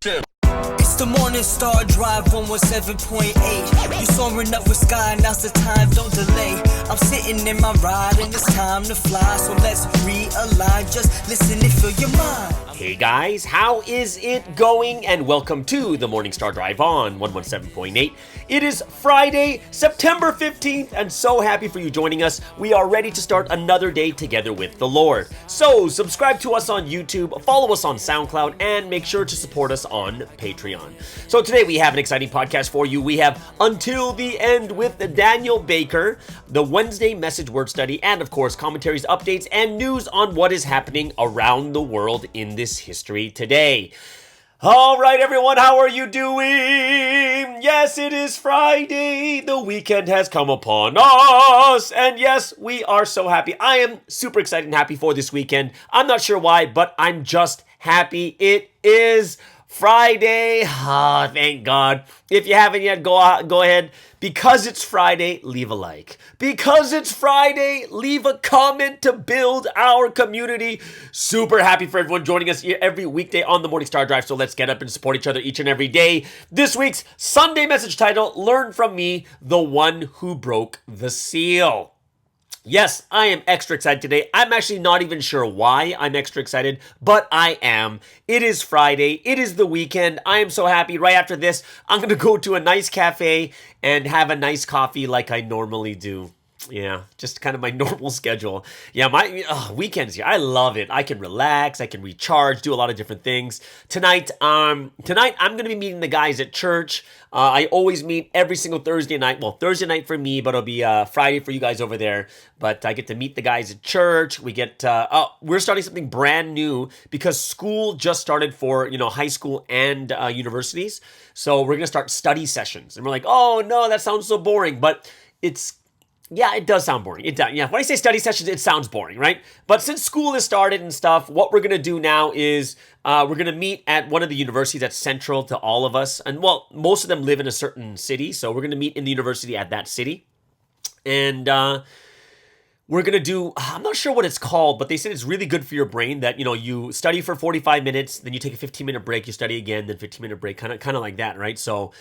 It's the Morning Star Drive 117.8. You soaring up with sky, now's the time, don't delay. I'm sitting in my ride and it's time to fly. So let's realign, just listen and fill your mind. Hey guys, how is it going? And welcome to the Morning Star Drive on 117.8. It is Friday, September 15th, and so happy for you joining us. We are ready to start another day together with the Lord. So subscribe to us on YouTube, follow us on SoundCloud, and make sure to support us on Patreon. So today we have an exciting podcast for you. We have Until the End with Daniel Baker, the Wednesday message word study, and of course commentaries, updates, and news on what is happening around the world in this history today. All right, everyone, how are you doing? Yes, it is Friday. The weekend has come upon us. And yes, we are so happy. I am super excited and happy for this weekend. I'm not sure why, but I'm just happy. It is Friday. Ah, thank God. If you haven't yet, go ahead. Because it's Friday, leave a like. Because it's Friday, leave a comment to build our community. Super happy for everyone joining us every weekday on the Morning Star Drive. So let's get up and support each other each and every day. This week's Sunday message title, Learn from Me, the One Who Broke the Seal. Yes, I am extra excited today. I'm actually not even sure why I'm extra excited, but I am. It is Friday. It is the weekend. I am so happy. Right after this, I'm going to go to a nice cafe and have a nice coffee like I normally do. Yeah, just kind of my normal schedule. Yeah, my weekends here, I love it. I can relax, I can recharge, do a lot of different things. Tonight I'm going to be meeting the guys at church. I always meet every single Thursday night. Well, Thursday night for me, but it'll be Friday for you guys over there. But I get to meet the guys at church. We get we're starting something brand new because school just started for high school and universities. So we're gonna start study sessions, and we're like, oh no, that sounds so boring, but yeah, it does sound boring. It does. Yeah, when I say study sessions, it sounds boring, right? But since school has started and stuff, what we're going to do now is we're going to meet at one of the universities that's central to all of us. And well, most of them live in a certain city. So we're going to meet in the university at that city. And we're going to do, I'm not sure what it's called, but they said it's really good for your brain that, you study for 45 minutes, then you take a 15-minute break, you study again, then 15-minute break, kind of like that, right? So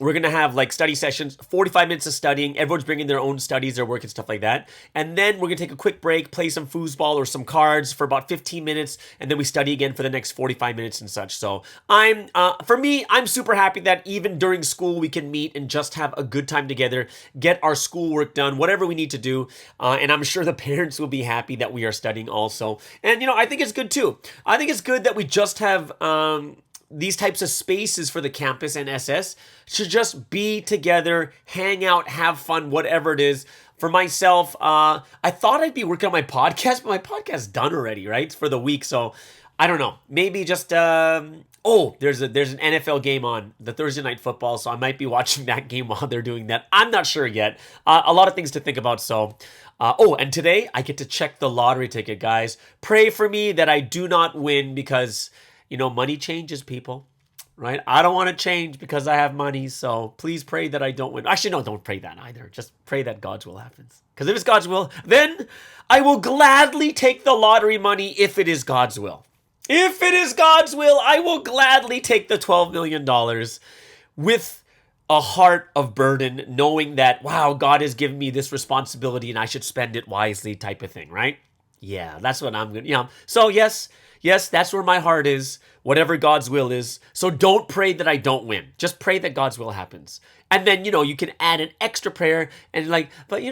we're going to have like study sessions, 45 minutes of studying. Everyone's bringing their own studies, their work and stuff like that. And then we're going to take a quick break, play some foosball or some cards for about 15 minutes. And then we study again for the next 45 minutes and such. So for me, I'm super happy that even during school, we can meet and just have a good time together, get our schoolwork done, whatever we need to do. And I'm sure the parents will be happy that we are studying also. And, I think it's good too. I think it's good that we just have these types of spaces for the campus and SS to just be together, hang out, have fun, whatever it is. For myself, I thought I'd be working on my podcast, but my podcast's done already, right? It's for the week. So I don't know. Maybe just, there's an NFL game on, the Thursday night football. So I might be watching that game while they're doing that. I'm not sure yet. A lot of things to think about. So, and today I get to check the lottery ticket, guys. Pray for me that I do not win because money changes, people, right? I don't want to change because I have money, so please pray that I don't win. Actually, no, don't pray that either. Just pray that God's will happens. Because if it's God's will, then I will gladly take the lottery money if it is God's will. If it is God's will, I will gladly take the $12 million with a heart of burden, knowing that, wow, God has given me this responsibility and I should spend it wisely type of thing, right? Yeah, that's what I'm going to, So yes, that's where my heart is, whatever God's will is. So don't pray that I don't win. Just pray that God's will happens. And then, you can add an extra prayer and but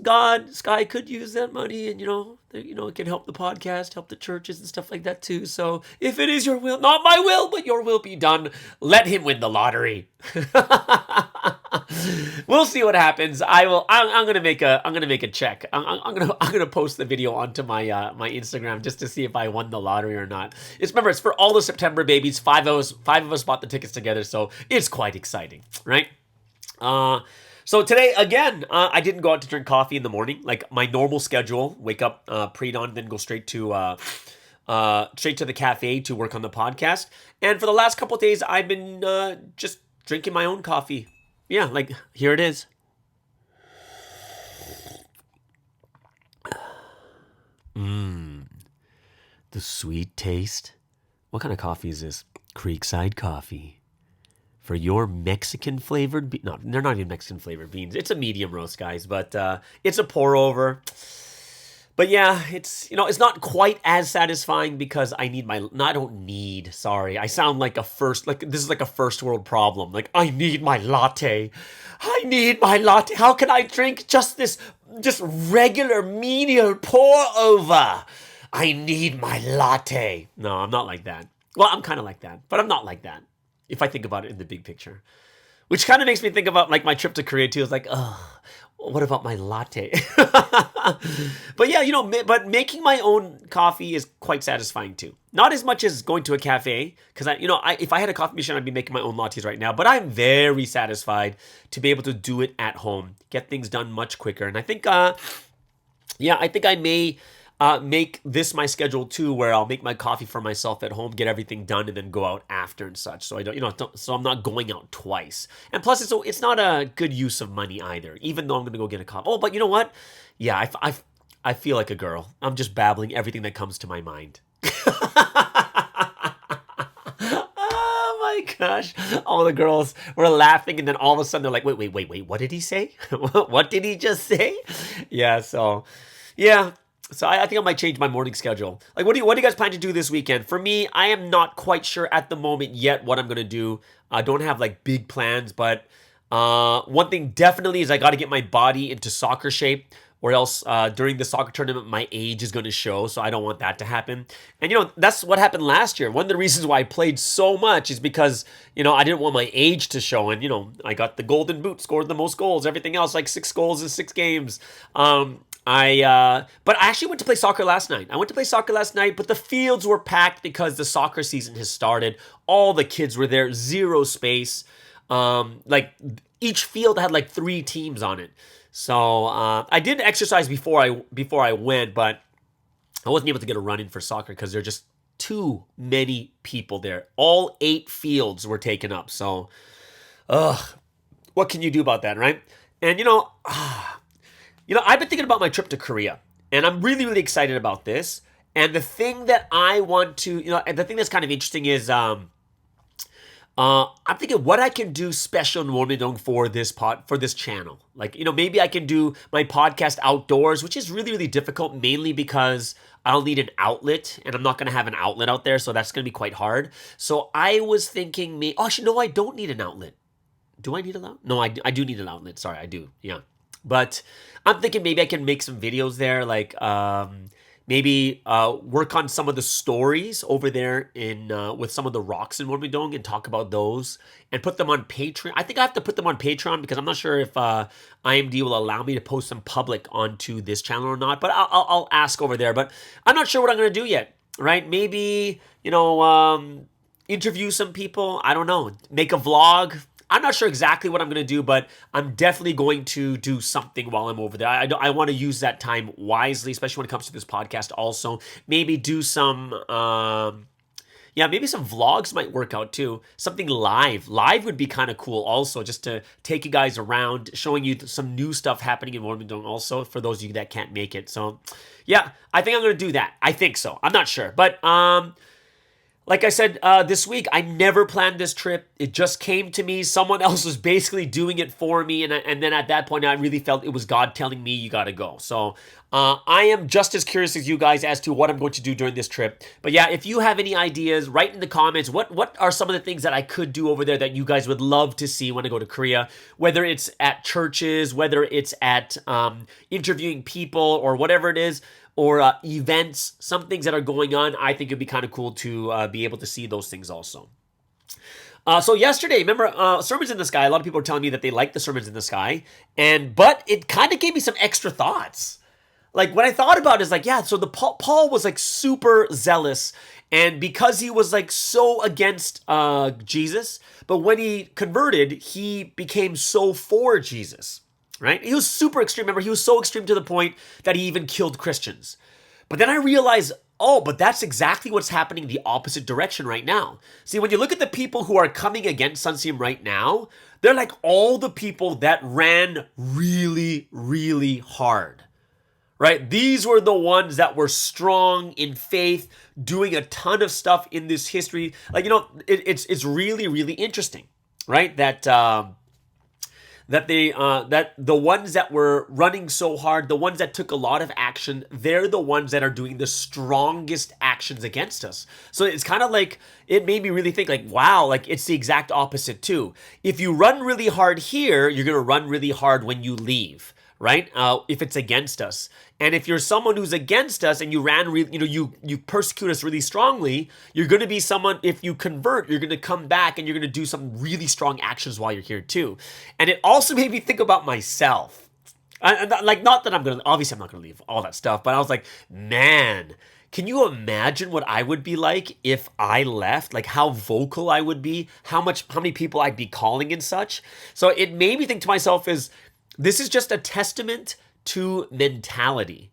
God, Sky could use that money and, it can help the podcast, help the churches and stuff like that too. So if it is your will, not my will, but your will be done, let him win the lottery. We'll see what happens. I'm gonna make a check. I'm gonna post the video onto my Instagram just to see if I won the lottery or not. Remember, it's for all the September babies. Five of us bought the tickets together, so it's quite exciting, right? So today, again, I didn't go out to drink coffee in the morning, like my normal schedule. Wake up pre-dawn, then go straight to the cafe to work on the podcast. And for the last couple of days, I've been just drinking my own coffee. Yeah, like here it is. The sweet taste. What kind of coffee is this? Creekside Coffee for your Mexican flavored no, they're not even Mexican flavored beans. It's a medium roast, guys, but it's a pour over. But yeah, it's it's not quite as satisfying because I need my no, I don't need, sorry. I sound like this is like a first world problem. Like, I need my latte. I need my latte. How can I drink just regular menial pour over? I need my latte. No, I'm not like that. Well, I'm kind of like that, but I'm not like that if I think about it in the big picture. Which kind of makes me think about like my trip to Korea too. It's like, what about my latte? But yeah, but making my own coffee is quite satisfying too. Not as much as going to a cafe, because if I had a coffee machine, I'd be making my own lattes right now. But I'm very satisfied to be able to do it at home, get things done much quicker. And I think, I think I may make this my schedule too, where I'll make my coffee for myself at home, get everything done, and then go out after and such. So I don't, so I'm not going out twice. And plus, it's not a good use of money either. Even though I'm gonna go get a coffee. Oh, but you know what? Yeah, I feel like a girl. I'm just babbling everything that comes to my mind. Oh my gosh! All the girls were laughing, and then all of a sudden they're like, "Wait! What did he say? What did he just say?" Yeah. So, yeah. So I think I might change my morning schedule. Like, what do you guys plan to do this weekend? For me, I am not quite sure at the moment yet what I'm gonna do. I don't have like big plans, but one thing definitely is I got to get my body into soccer shape, or else during the soccer tournament my age is gonna show. So I don't want that to happen. And that's what happened last year. One of the reasons why I played so much is because I didn't want my age to show. And I got the golden boot, scored the most goals. Everything else, like 6 goals in 6 games. But I actually went to play soccer last night. But the fields were packed because the soccer season has started. All the kids were there, zero space. Like each field had like 3 teams on it. So I did exercise before I went, but I wasn't able to get a run in for soccer because there are just too many people there. All 8 fields were taken up. So, what can you do about that, right? And I've been thinking about my trip to Korea, and I'm really, really excited about this. And the thing that I want to, and the thing that's kind of interesting is, I'm thinking what I can do special in Wonmyeong for this channel. Like, maybe I can do my podcast outdoors, which is really, really difficult, mainly because I'll need an outlet, and I'm not going to have an outlet out there, so that's going to be quite hard. So I was thinking, actually, no, I don't need an outlet. Do I need an outlet? No, I do need an outlet. Sorry, I do. Yeah. But I'm thinking maybe I can make some videos there, like maybe work on some of the stories over there with some of the rocks in Wonmyeong and talk about those and put them on Patreon. I think I have to put them on Patreon because I'm not sure if IMD will allow me to post them public onto this channel or not. But I'll ask over there. But I'm not sure what I'm going to do yet, right? Maybe, interview some people. I don't know. Make a vlog. I'm not sure exactly what I'm going to do, but I'm definitely going to do something while I'm over there. I want to use that time wisely, especially when it comes to this podcast also. Maybe do some, maybe some vlogs might work out too. Something live. Live would be kind of cool also, just to take you guys around, showing you some new stuff happening in Wonmyeong also, for those of you that can't make it. So, yeah, I think I'm going to do that. I think so. I'm not sure. But, like I said, this week, I never planned this trip. It just came to me. Someone else was basically doing it for me. And then at that point, I really felt it was God telling me, you got to go. So I am just as curious as you guys as to what I'm going to do during this trip. But yeah, if you have any ideas, write in the comments. What are some of the things that I could do over there that you guys would love to see when I go to Korea? Whether it's at churches, whether it's at interviewing people or whatever it is. Or events, some things that are going on. I think it'd be kind of cool to be able to see those things also. So yesterday, remember, Sermons in the Sky, a lot of people are telling me that they like the Sermons in the Sky, but it kind of gave me some extra thoughts. Like, what I thought about is like, yeah, so Paul was like super zealous, and because he was like so against Jesus, but when he converted, he became so for Jesus. Right? He was super extreme. Remember, he was so extreme to the point that he even killed Christians. But then I realized, but that's exactly what's happening the opposite direction right now. See, when you look at the people who are coming against Sunseam right now, they're like all the people that ran really, really hard. right? These were the ones that were strong in faith, doing a ton of stuff in this history. Like, it's really, really interesting, right? That the ones that were running so hard, the ones that took a lot of action, they're the ones that are doing the strongest actions against us. So it's kind of like, it made me really think like, wow, like it's the exact opposite too. If you run really hard here, you're going to run really hard when you leave, right? If it's against us. And if you're someone who's against us and you you persecute us really strongly, you're going to be someone, if you convert, you're going to come back and you're going to do some really strong actions while you're here too. And it also made me think about myself. Like, not that obviously I'm not going to leave all that stuff, but I was like, man, can you imagine what I would be like if I left? Like how vocal I would be, how many people I'd be calling and such. So it made me think to myself this is just a testament to mentality,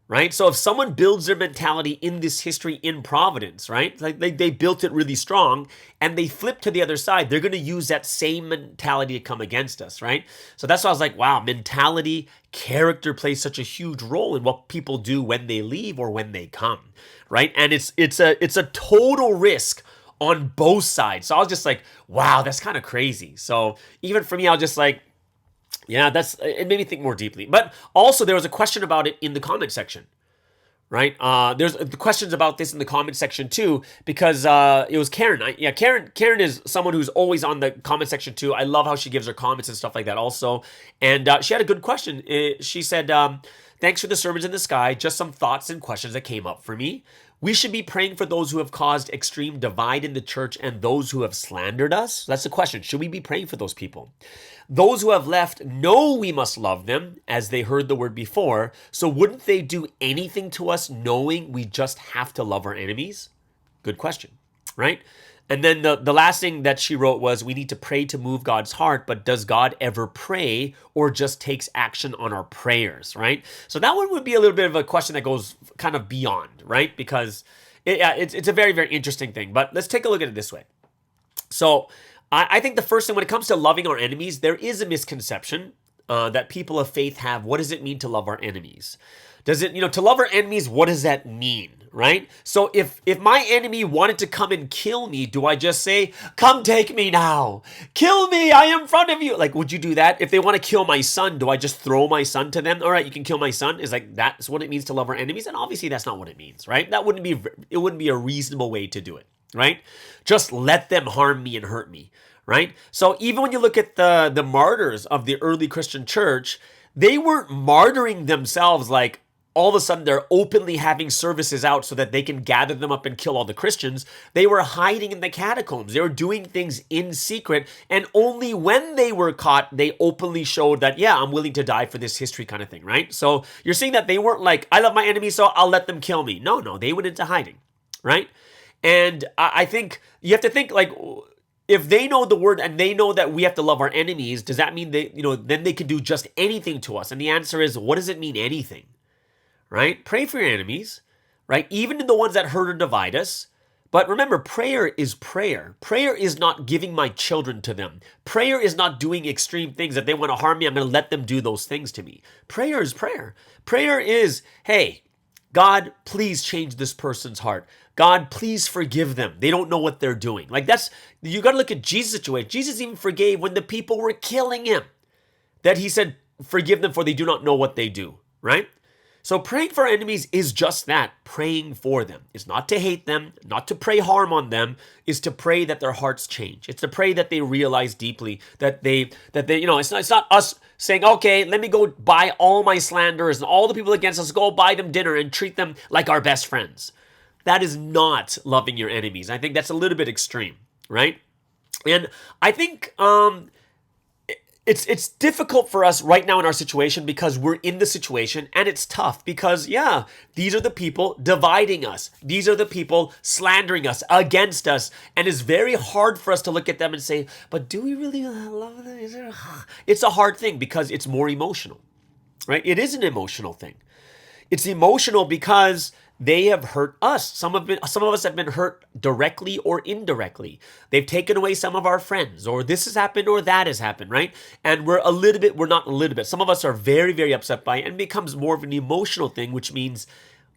right? So if someone builds their mentality in this history in Providence, right? Like they built it really strong and they flip to the other side, they're going to use that same mentality to come against us, right? So that's why I was like, wow, mentality, character plays such a huge role in what people do when they leave or when they come, right? And it's a total risk on both sides. So I was just like, wow, that's kind of crazy. So even for me, I was just like, yeah, it made me think more deeply. But also there was a question about it in the comment section, right? There's the questions about this in the comment section too, because it was Karen. Karen is someone who's always on the comment section too. I love how she gives her comments and stuff like that also. And she had a good question. She said, thanks for the sermons in the sky. Just some thoughts and questions that came up for me. We should be praying for those who have caused extreme divide in the church and those who have slandered us. That's the question. Should we be praying for those people? Those who have left know we must love them, as they heard the word before. So wouldn't they do anything to us knowing we just have to love our enemies? Good question, right? And then the last thing that she wrote was, we need to pray to move God's heart, but does God ever pray or just takes action on our prayers, right? So that one would be a little bit of a question that goes kind of beyond, right? Because it's a very, very interesting thing. But let's take a look at it this way. So I think the first thing, when it comes to loving our enemies, there is a misconception that people of faith have. What does it mean to love our enemies? To love our enemies, what does that mean, right? So if my enemy wanted to come and kill me, do I just say, come take me now, kill me, I am in front of you? Like, would you do that? If they want to kill my son, do I just throw my son to them? All right, you can kill my son. Is like, that's what it means to love our enemies? And obviously that's not what it means, right? It wouldn't be a reasonable way to do it, right? Just let them harm me and hurt me, right? So even when you look at the martyrs of the early Christian church, they weren't martyring themselves like, all of a sudden they're openly having services out so that they can gather them up and kill all the Christians. They were hiding in the catacombs. They were doing things in secret. And only when they were caught, they openly showed that, yeah, I'm willing to die for this history kind of thing, right? So you're seeing that they weren't like, I love my enemies, so I'll let them kill me. No, they went into hiding, right? And I think you have to think like, if they know the word and they know that we have to love our enemies, does that mean then they can do just anything to us? And the answer is, what does it mean, anything? Right? Pray for your enemies, right? Even in the ones that hurt or divide us. But remember, prayer is prayer. Prayer is not giving my children to them. Prayer is not doing extreme things. If they want to harm me, I'm going to let them do those things to me. Prayer is prayer. Prayer is, hey, God, please change this person's heart. God, please forgive them. They don't know what they're doing. Like you got to look at Jesus' situation. Jesus even forgave when the people were killing him. That he said, forgive them for they do not know what they do, right? So praying for our enemies is just that, praying for them. It's not to hate them, not to pray harm on them, is to pray that their hearts change. It's to pray that they realize deeply that it's not us saying, okay, let me go buy all my slanderers and all the people against us, go buy them dinner and treat them like our best friends. That is not loving your enemies. I think that's a little bit extreme, right? And I think it's difficult for us right now in our situation because we're in the situation and it's tough because, yeah, these are the people dividing us. These are the people slandering us, against us. And it's very hard for us to look at them and say, but do we really love them? It's a hard thing because it's more emotional, right? It is an emotional thing. It's emotional because they have hurt us. Some of us have been hurt directly or indirectly. They've taken away some of our friends, or this has happened or that has happened, right? And we're not a little bit. Some of us are very, very upset by it, and it becomes more of an emotional thing, which means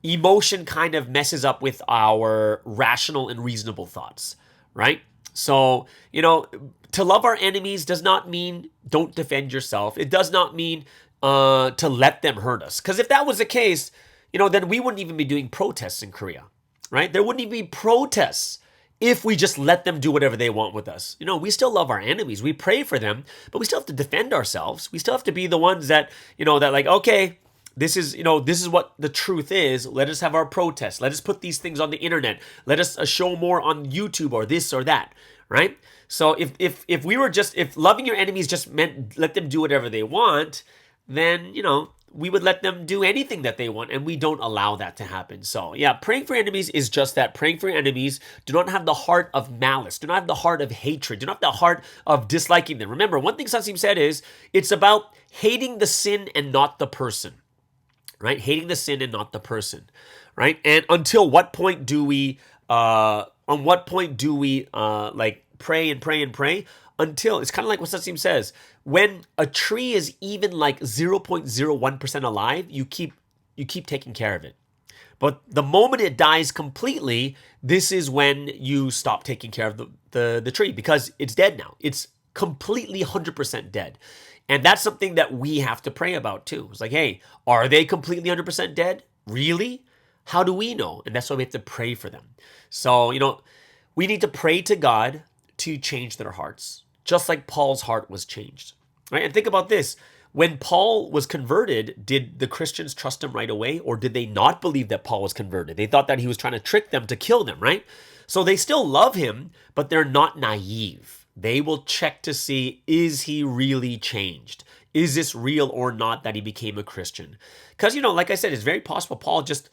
emotion kind of messes up with our rational and reasonable thoughts, right? So, to love our enemies does not mean don't defend yourself. It does not mean to let them hurt us. Because if that was the case, then we wouldn't even be doing protests in Korea, right? There wouldn't even be protests if we just let them do whatever they want with us. We still love our enemies. We pray for them, but we still have to defend ourselves. We still have to be the ones that, that like, okay, this is what the truth is. Let us have our protests. Let us put these things on the internet. Let us show more on YouTube or this or that, right? So if loving your enemies just meant let them do whatever they want, then, we would let them do anything that they want, and we don't allow that to happen. So yeah, praying for enemies is just that. Praying for enemies. Do not have the heart of malice. Do not have the heart of hatred. Do not have the heart of disliking them. Remember, one thing Sasim said is, it's about hating the sin and not the person. Right? Hating the sin and not the person, right? And until what point do we, like pray and pray and pray? Until, it's kind of like what Sasim says, when a tree is even like 0.01% alive, you keep taking care of it. But the moment it dies completely, this is when you stop taking care of the tree, because it's dead now. It's completely 100% dead. And that's something that we have to pray about too. It's like, hey, are they completely 100% dead? Really? How do we know? And that's why we have to pray for them. So, we need to pray to God to change their hearts, just like Paul's heart was changed, right? And think about this. When Paul was converted, did the Christians trust him right away, or did they not believe that Paul was converted? They thought that he was trying to trick them to kill them, right? So they still love him, but they're not naive. They will check to see, is he really changed? Is this real or not that he became a Christian? Because, like I said, it's very possible Paul just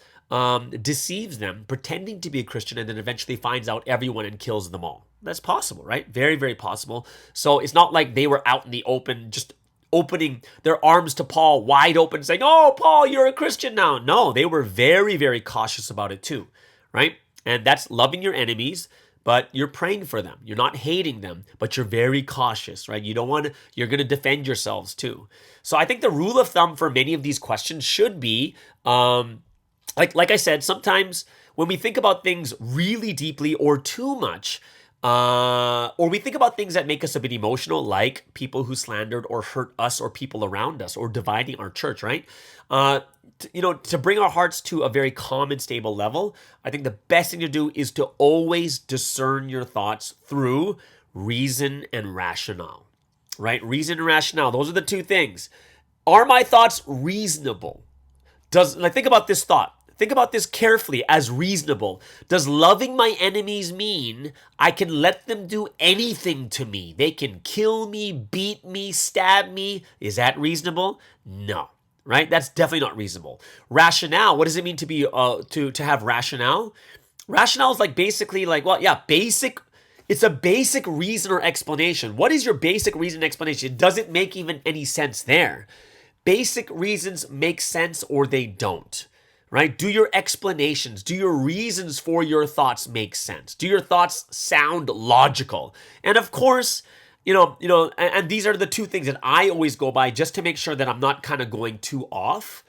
deceives them, pretending to be a Christian, and then eventually finds out everyone and kills them all. That's possible, right? Very, very possible. So it's not like they were out in the open, just opening their arms to Paul wide open, saying, oh, Paul, you're a Christian now. No, they were very, very cautious about it too, right? And that's loving your enemies, but you're praying for them. You're not hating them, but you're very cautious, right? You're going to defend yourselves too. So I think the rule of thumb for many of these questions should be, like I said, sometimes when we think about things really deeply or too much, or we think about things that make us a bit emotional, like people who slandered or hurt us or people around us or dividing our church, right? To bring our hearts to a very calm and stable level, I think the best thing to do is to always discern your thoughts through reason and rationale, right? Reason and rationale, those are the two things. Are my thoughts reasonable? Think about this thought. Think about this carefully as reasonable. Does loving my enemies mean I can let them do anything to me? They can kill me, beat me, stab me. Is that reasonable? No, right? That's definitely not reasonable. Rationale, what does it mean to be to have rationale? Rationale is basic. It's a basic reason or explanation. What is your basic reason and explanation? Does it make even any sense there? Basic reasons make sense or they don't. Right? Do your explanations, do your reasons for your thoughts make sense? Do your thoughts sound logical? And of course, and these are the two things that I always go by just to make sure that I'm not kind of going too off.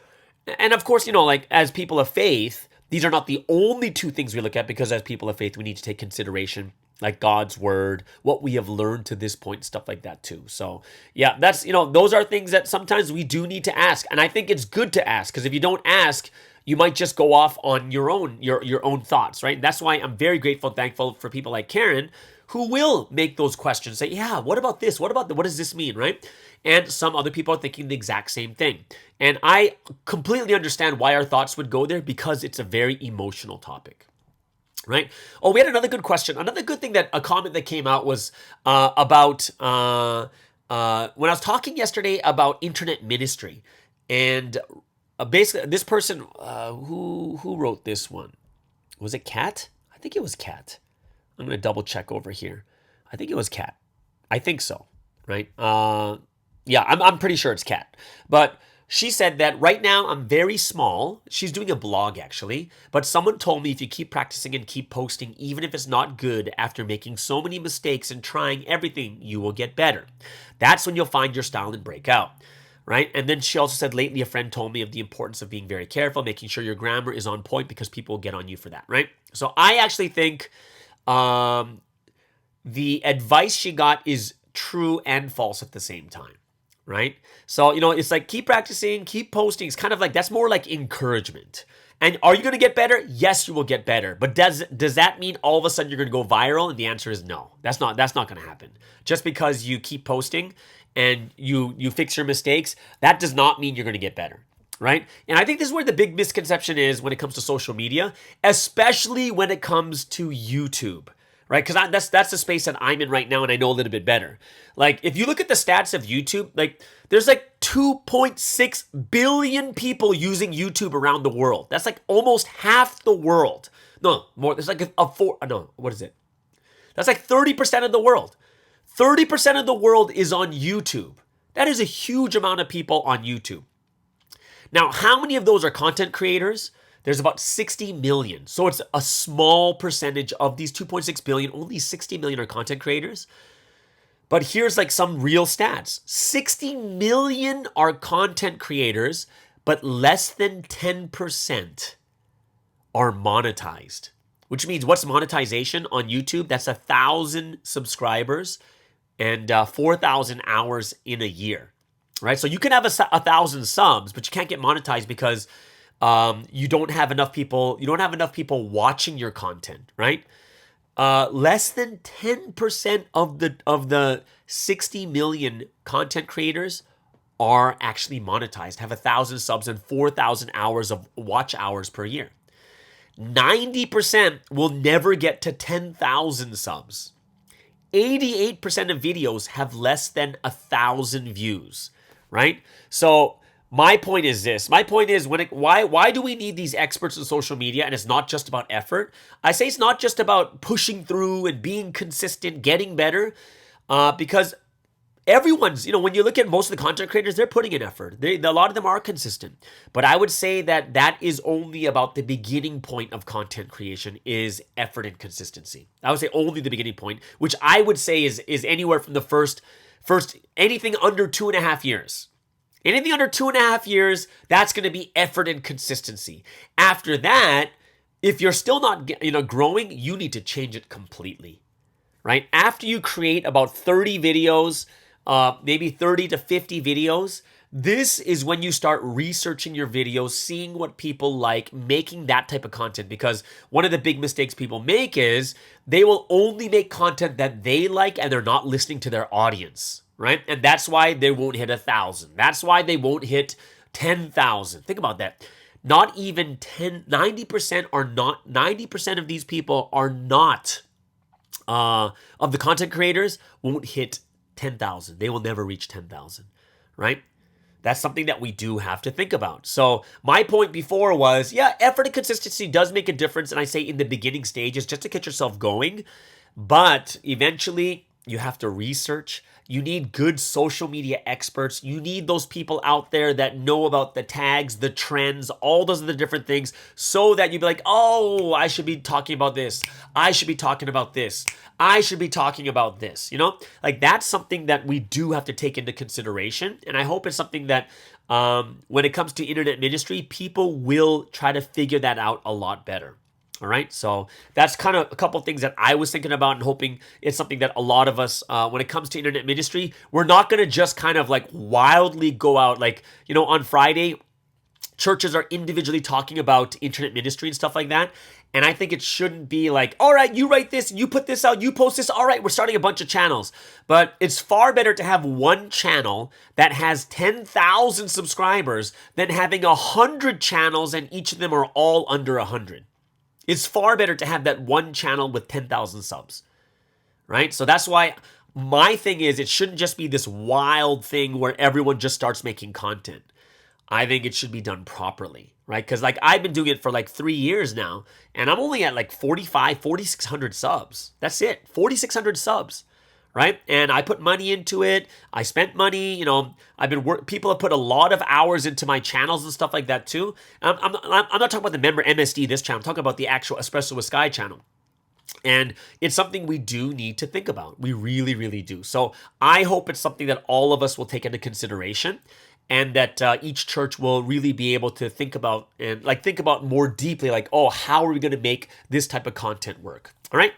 And of course, as people of faith, these are not the only two things we look at, because as people of faith, we need to take consideration like God's word, what we have learned to this point, stuff like that too. So yeah, that's, those are things that sometimes we do need to ask. And I think it's good to ask, because if you don't ask, you might just go off on your own thoughts, right? That's why I'm very grateful and thankful for people like Karen, who will make those questions, say, yeah, what about this? What does this mean, right? And some other people are thinking the exact same thing. And I completely understand why our thoughts would go there, because it's a very emotional topic, right? Oh, we had another good question. Another good thing, a comment that came out was about when I was talking yesterday about internet ministry. And basically, this person who wrote this one, was it Kat? I think it was Kat. I'm going to double check over here. I think it was Kat. I think so, right? Yeah, I'm pretty sure it's Kat. But She said that right now I'm very small. She's doing a blog actually, but someone told me if you keep practicing and keep posting, even if it's not good, after making so many mistakes and trying everything, you will get better. That's when you'll find your style and break out. Right? And then she also said, lately a friend told me of the importance of being very careful, making sure your grammar is on point because people will get on you for that, right? So I actually think the advice she got is true and false at the same time, right? So, it's like keep practicing, keep posting. It's kind of like, that's more like encouragement. And are you going to get better? Yes, you will get better. But does that mean all of a sudden you're going to go viral? And the answer is no. That's not going to happen. Just because you keep posting and you fix your mistakes, that does not mean you're going to get better, right? And I think this is where the big misconception is when it comes to social media, especially when it comes to YouTube, right? Because that's the space that I'm in right now, and I know a little bit better. Like, if you look at the stats of YouTube, like, there's like 2.6 billion people using YouTube around the world. That's like almost half the world. No, more. There's like what is it? That's like 30% of the world. 30% of the world is on YouTube. That is a huge amount of people on YouTube. Now, how many of those are content creators? There's about 60 million. So it's a small percentage of these 2.6 billion. Only 60 million are content creators. But here's like some real stats. 60 million are content creators, but less than 10% are monetized. Which means, what's monetization on YouTube? That's 1,000 subscribers and 4,000 hours in a year, right? So you can have 1,000 subs, but you can't get monetized because you don't have enough people. You don't have enough people watching your content, right? Less than 10% of the 60 million content creators are actually monetized, have 1,000 subs and 4,000 hours of watch hours per year. 90% will never get to 10,000 subs. 88% of videos have less than 1,000 views, right? So my point is this. My point is, why do we need these experts in social media? And it's not just about effort. I say it's not just about pushing through and being consistent, getting better, because everyone's, when you look at most of the content creators, they're putting in effort. A lot of them are consistent. But I would say that is only about the beginning point of content creation is effort and consistency. I would say only the beginning point, which I would say is anywhere from the first anything under 2.5 years. Anything under 2.5 years, that's going to be effort and consistency. After that, if you're still not growing, you need to change it completely, right? After you create about 30 videos, maybe 30 to 50 videos, this is when you start researching your videos, seeing what people like, making that type of content. Because one of the big mistakes people make is they will only make content that they like and they're not listening to their audience, right? And that's why they won't hit 1,000. That's why they won't hit 10,000. Think about that. Not even 90% of these people are not, of the content creators, won't hit 10,000. They will never reach 10,000, right? That's something that we do have to think about. So my point before was, yeah, effort and consistency does make a difference. And I say in the beginning stages, just to get yourself going. But eventually you have to research. You need good social media experts. You need those people out there that know about the tags, the trends, all those other different things, so that you'd be like, oh, I should be talking about this. I should be talking about this. I should be talking about this. Like that's something that we do have to take into consideration. And I hope it's something that when it comes to internet ministry, people will try to figure that out a lot better. All right, so that's kind of a couple of things that I was thinking about and hoping it's something that a lot of us, when it comes to internet ministry, we're not going to just kind of like wildly go out. Like, on Friday, churches are individually talking about internet ministry and stuff like that. And I think it shouldn't be like, all right, you write this, you put this out, you post this. All right, we're starting a bunch of channels. But it's far better to have one channel that has 10,000 subscribers than having 100 channels and each of them are all under 100. It's far better to have that one channel with 10,000 subs, right? So that's why my thing is it shouldn't just be this wild thing where everyone just starts making content. I think it should be done properly, right? Because like I've been doing it for like 3 years now, and I'm only at like 4,600 subs. That's it, 4,600 subs, right? And I put money into it. I spent money. People have put a lot of hours into my channels and stuff like that too. I'm not talking about the member MSD this channel. I'm talking about the actual Espresso with Sky channel. And it's something we do need to think about. We really, really do. So I hope it's something that all of us will take into consideration, and that each church will really be able to think about more deeply, like, oh, how are we going to make this type of content work? All right.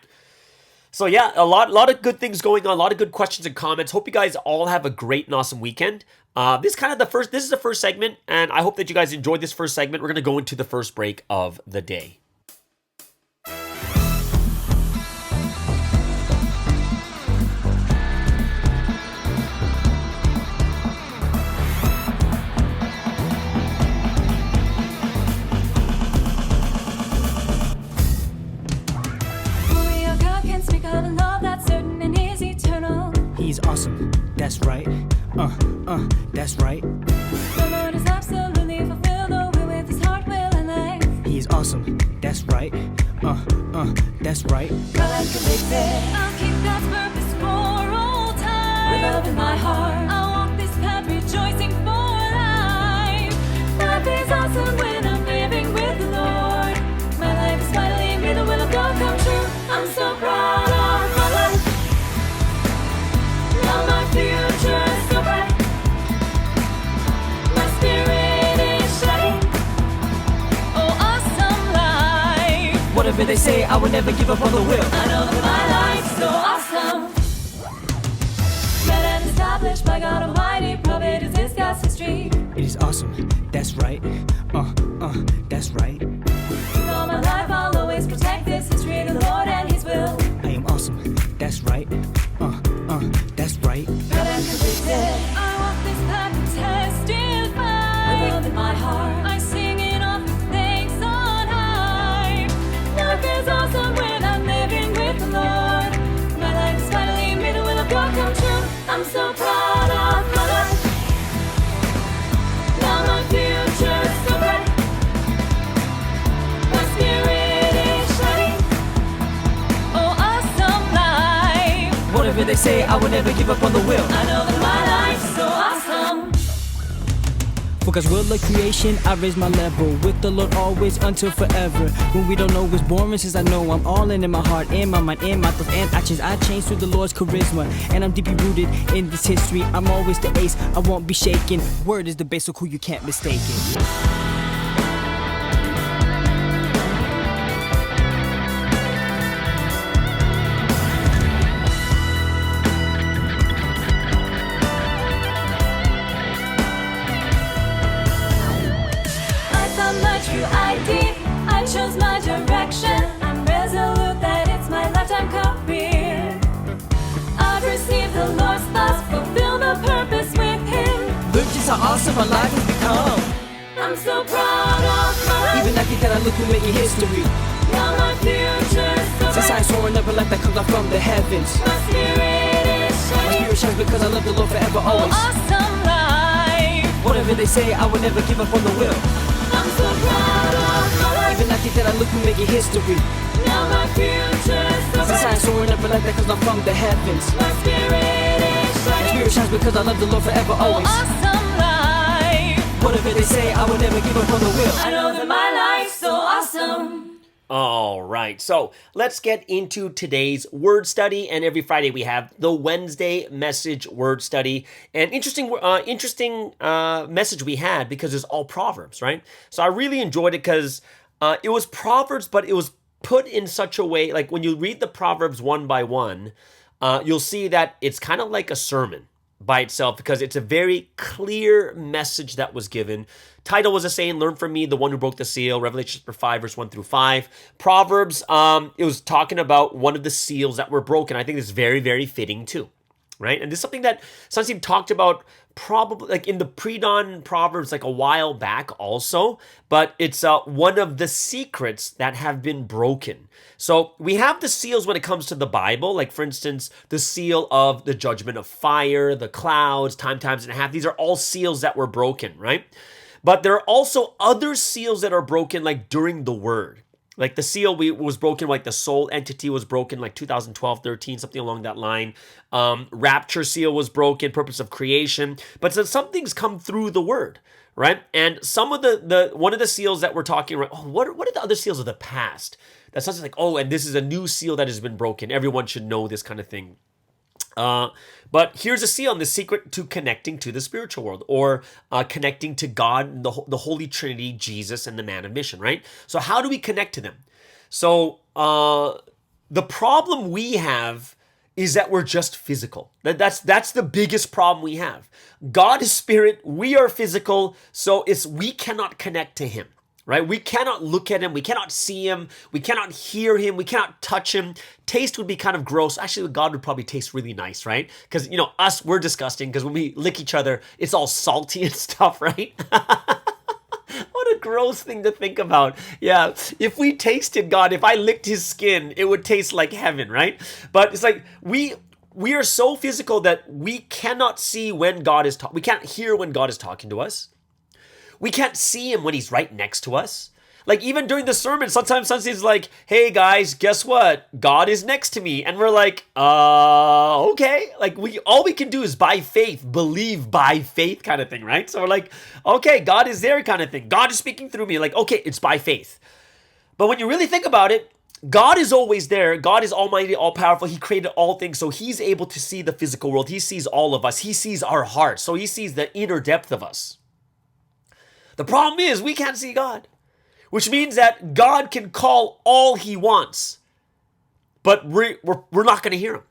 So yeah, a lot of good things going on, a lot of good questions and comments. Hope you guys all have a great and awesome weekend. This is the first segment, and I hope that you guys enjoyed this first segment. We're going to go into the first break of the day. He's awesome, that's right. That's right. The Lord is absolutely fulfilled the will with his heart, will, and life. He's awesome, that's right. That's right. God, I'm convicted. I'll keep God's purpose for all time. With love in my heart, I'll walk this path rejoicing for life. Life is awesome when I'm living with the Lord. My life is finally made the will of God come true. I'm so proud of my life. Now my future is so bright. My spirit is shining. Oh, awesome life. Whatever they say, I will never give up on the will. I know that my life's so awesome. Met and established by God Almighty. Provi is His God's history. It is awesome, that's right. That's right. With all my life, I'll always protect this history, the Lord and His will. I am awesome, that's right. That's right. God, I'm convicted. I walk this path and testify. With love in my heart, I sing it off with thanks on high. Life is awesome when I'm living with the Lord. My life is finally made the will of God come true. I'm so proud of my life. Now my future is so bright. My spirit is shining. Oh, awesome life. Whatever they say, I will never give up on the will. I know that my life's so awesome. For God's will of creation, I raise my level with the Lord always until forever. When we don't know it's boring, since I know I'm all in my heart, in my mind, in my thoughts and actions. I change through the Lord's charisma, and I'm deeply rooted in this history. I'm always the ace, I won't be shaken. Word is the base of who you can't mistake it. I chose my direction. I'm resolute that it's my lifetime career. I've received the Lord's thoughts, fulfill the purpose with Him. Look just how awesome my life has become. I'm so proud of my life. Even like it that I look who making history. Now my future's so Since bright. I'm soaring up a life that comes out from the heavens. My spirit is My shining. spirit shines because I love the Lord forever, Oh, always. awesome life. Whatever they say, I will never give up on the will. I'm so proud of my life. Even like it that I look who making history. Now my future's so Since I'm bright. soaring up a life that comes out from the heavens. My spirit is My shining. spirit shines because I love the Lord forever, Oh, always. awesome life. Whatever they say, I will never give up on the will. I know that my life's so awesome. All right, so let's get into today's word study. And every Friday we have the Wednesday message word study. And interesting message we had because it's all Proverbs, right? So I really enjoyed it because it was Proverbs, but it was put in such a way, like when you read the Proverbs one by one, you'll see that it's kind of like a sermon by itself because it's a very clear message that was given. Title was the same, Learn from Me, the one who broke the seal, Revelation 5, verse 1 through 5. Proverbs, it was talking about one of the seals that were broken. I think it's very, very fitting too, right? And this is something that Sunseed talked about probably like in the pre-dawn Proverbs like a while back also, but it's one of the secrets that have been broken. So we have the seals when it comes to the Bible, like for instance, the seal of the judgment of fire, the clouds, times and a half. These are all seals that were broken, right? But there are also other seals that are broken like during the word. Like the seal was broken, like the soul entity was broken, like 2012, 13, something along that line. Rapture seal was broken, purpose of creation. But so some things come through the word, right? And some of the one of the seals that we're talking about, what are the other seals of the past? That's something like, and this is a new seal that has been broken. Everyone should know this kind of thing. But here's a seal, the secret to connecting to the spiritual world, or connecting to God, the Holy Trinity, Jesus, and the man of mission, right? So how do we connect to them? So the problem we have is that we're just physical. That's the biggest problem we have. God is spirit, we are physical, so we cannot connect to him. Right? We cannot look at him. We cannot see him. We cannot hear him. We cannot touch him. Taste would be kind of gross. Actually, God would probably taste really nice, right? Because, we're disgusting because when we lick each other, it's all salty and stuff, right? What a gross thing to think about. Yeah, if we tasted God, if I licked his skin, it would taste like heaven, right? But it's like we are so physical that we cannot see when God is talking. We can't hear when God is talking to us. We can't see him when he's right next to us. Like even during the sermon, sometimes he's like, hey guys, guess what? God is next to me. And we're like, okay. Like all we can do is by faith, believe by faith kind of thing, right? So we're like, okay, God is there kind of thing. God is speaking through me. Like, okay, it's by faith. But when you really think about it, God is always there. God is almighty, all powerful. He created all things. So he's able to see the physical world. He sees all of us. He sees our hearts. So he sees the inner depth of us. The problem is we can't see God, which means that God can call all he wants, but we're not going to hear him.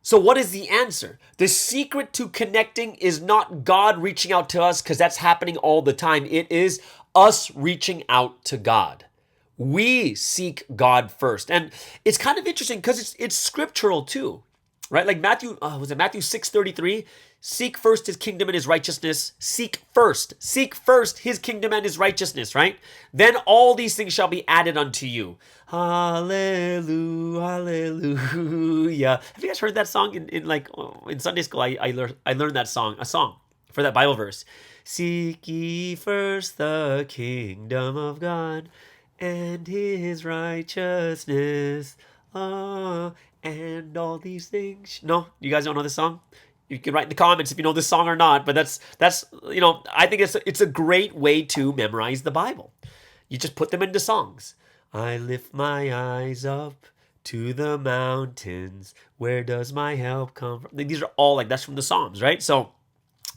So what is the answer? The secret to connecting is not God reaching out to us, because that's happening all the time. It is us reaching out to God. We seek God first. And it's kind of interesting because it's scriptural too, right? Like Matthew 6:33? Seek first his kingdom and his righteousness. Seek first his kingdom and his righteousness, right? Then all these things shall be added unto you. Hallelujah, hallelujah. Have you guys heard that song in Sunday school? I learned that song, a song for that Bible verse. Seek ye first the kingdom of God and his righteousness. And all these things. No, you guys don't know this song? You can write in the comments if you know this song or not, but that's I think it's a great way to memorize the Bible. You just put them into songs. I lift my eyes up to the mountains. Where does my help come from? These are all that's from the Psalms, right? So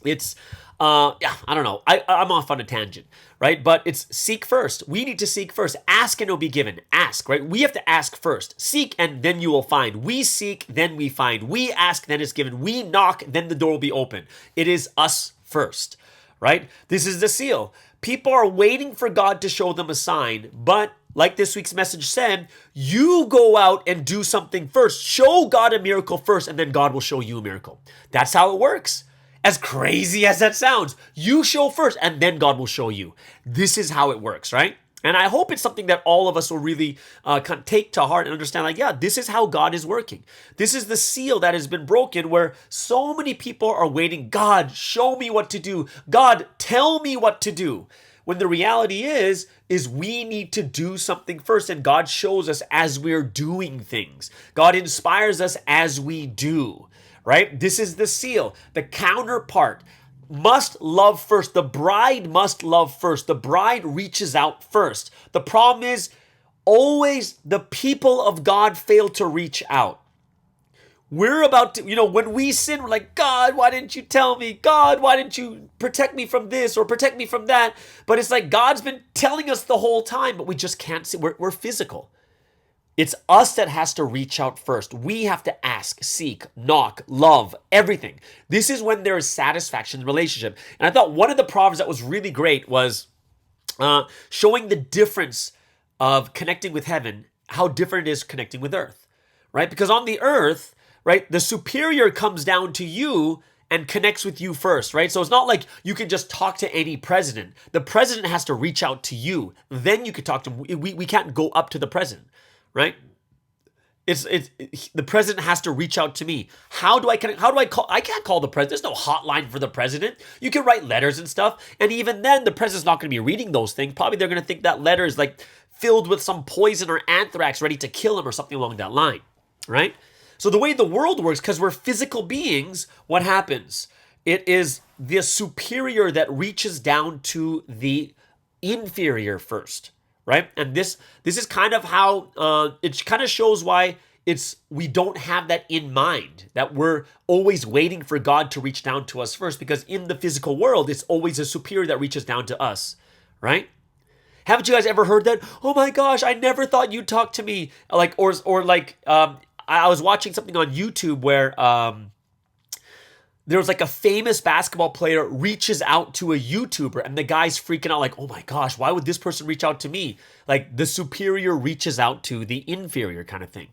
it's I don't know. I'm off on a tangent, right? But it's seek first. We need to seek first. Ask and it will be given. Ask, right? We have to ask first. Seek and then you will find. We seek, then we find. We ask, then it's given. We knock, then the door will be open. It is us first, right? This is the seal. People are waiting for God to show them a sign, but like this week's message said, you go out and do something first. Show God a miracle first, and then God will show you a miracle. That's how it works. As crazy as that sounds, you show first and then God will show you. This is how it works, right? And I hope it's something that all of us will really take to heart and understand, this is how God is working. This is the seal that has been broken where so many people are waiting, God, show me what to do. God, tell me what to do. When the reality is we need to do something first, and God shows us as we're doing things. God inspires us as we do. Right? This is the seal. The counterpart must love first. The bride must love first. The bride reaches out first. The problem is always the people of God fail to reach out. We're about to, when we sin, we're like, God, why didn't you tell me? God, why didn't you protect me from this or protect me from that? But it's like God's been telling us the whole time, but we just can't see. We're physical. It's us that has to reach out first. We have to ask, seek, knock, love, everything. This is when there is satisfaction in the relationship. And I thought one of the Proverbs that was really great was showing the difference of connecting with heaven, how different it is connecting with earth, right? Because on the earth, right, the superior comes down to you and connects with you first, right? So it's not like you can just talk to any president. The president has to reach out to you. Then you could talk to him. We can't go up to the president. Right? The president has to reach out to me. How do I connect? How do I call? I can't call the president. There's no hotline for the president. You can write letters and stuff. And even then, the president's not going to be reading those things. Probably they're going to think that letter is filled with some poison or anthrax ready to kill him or something along that line, right? So the way the world works, because we're physical beings, what happens? It is the superior that reaches down to the inferior first, right? And this is kind of how it kind of shows why we don't have that in mind, that we're always waiting for God to reach down to us first, because in the physical world, it's always a superior that reaches down to us, right? Haven't you guys ever heard that? Oh my gosh, I never thought you'd talk to me. Like, or I was watching something on YouTube where there was like a famous basketball player reaches out to a YouTuber and the guy's freaking out like, oh my gosh, why would this person reach out to me? Like the superior reaches out to the inferior kind of thing.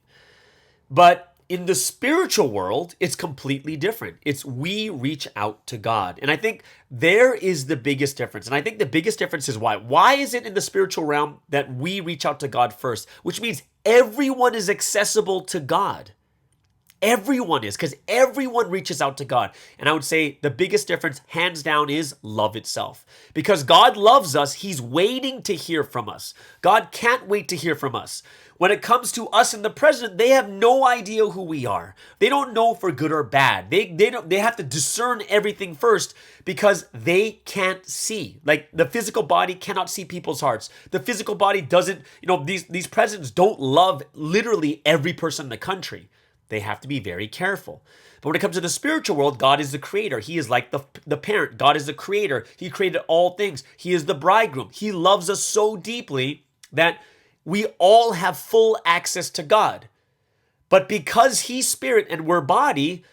But in the spiritual world, it's completely different. It's we reach out to God. And I think there is the biggest difference. And I think the biggest difference is why. Why is it in the spiritual realm that we reach out to God first? Which means everyone is accessible to God. Everyone is, because everyone reaches out to God. And I would say the biggest difference, hands down, is love itself. Because God loves us, he's waiting to hear from us. God can't wait to hear from us. When it comes to us and the president, they have no idea who we are. They don't know for good or bad. They have to discern everything first because they can't see. Like the physical body cannot see people's hearts. The physical body doesn't, these presidents don't love literally every person in the country. They have to be very careful. But when it comes to the spiritual world, God is the creator. He is like the parent. God is the creator. He created all things. He is the bridegroom. He loves us so deeply that we all have full access to God. But because he's spirit and we're body,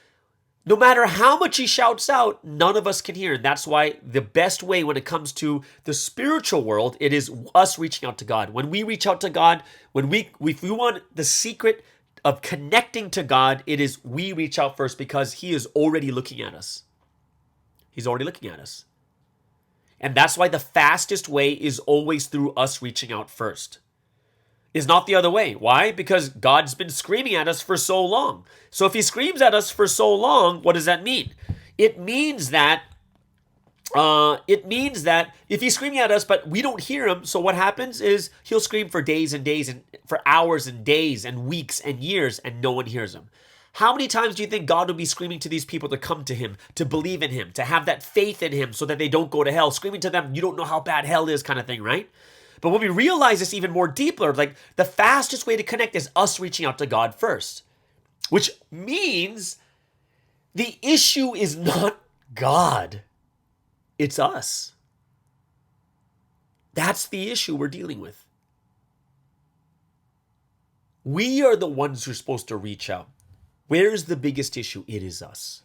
no matter how much he shouts out, none of us can hear. And that's why the best way when it comes to the spiritual world, it is us reaching out to God. When we reach out to God, if we want the secret of connecting to God, it is we reach out first because he is already looking at us. He's already looking at us. And that's why the fastest way is always through us reaching out first. It's not the other way. Why? Because God's been screaming at us for so long. So if he screams at us for so long, what does that mean? It means that if he's screaming at us, but we don't hear him, so what happens is he'll scream for days and days and for hours and days and weeks and years and no one hears him. How many times do you think God will be screaming to these people to come to him, to believe in him, to have that faith in him so that they don't go to hell, screaming to them, you don't know how bad hell is kind of thing, right? But when we realize this even more deeper, like the fastest way to connect is us reaching out to God first, which means the issue is not God. It's us. That's the issue we're dealing with. We are the ones who are supposed to reach out. Where's the biggest issue? It is us.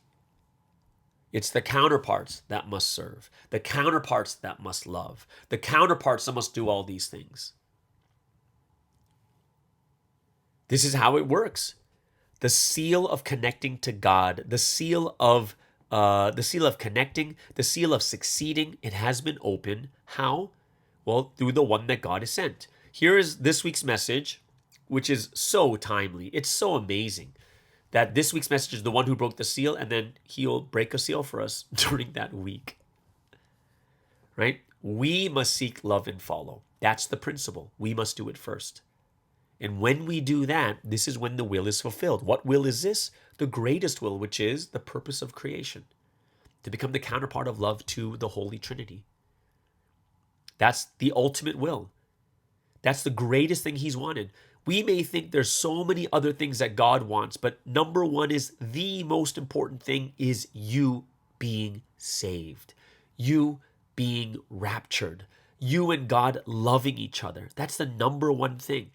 It's the counterparts that must serve, the counterparts that must love, the counterparts that must do all these things. This is how it works. The seal of connecting to God, the seal of connecting, the seal of succeeding, it has been opened. How? Well, through the one that God has sent. Here is this week's message, which is so timely. It's so amazing that this week's message is the one who broke the seal, and then he'll break a seal for us during that week. Right? We must seek, love, and follow. That's the principle. We must do it first. And when we do that, this is when the will is fulfilled. What will is this? The greatest will, which is the purpose of creation. To become the counterpart of love to the Holy Trinity. That's the ultimate will. That's the greatest thing he's wanted. We may think there's so many other things that God wants, but number one is the most important thing is you being saved. You being raptured. You and God loving each other. That's the number one thing.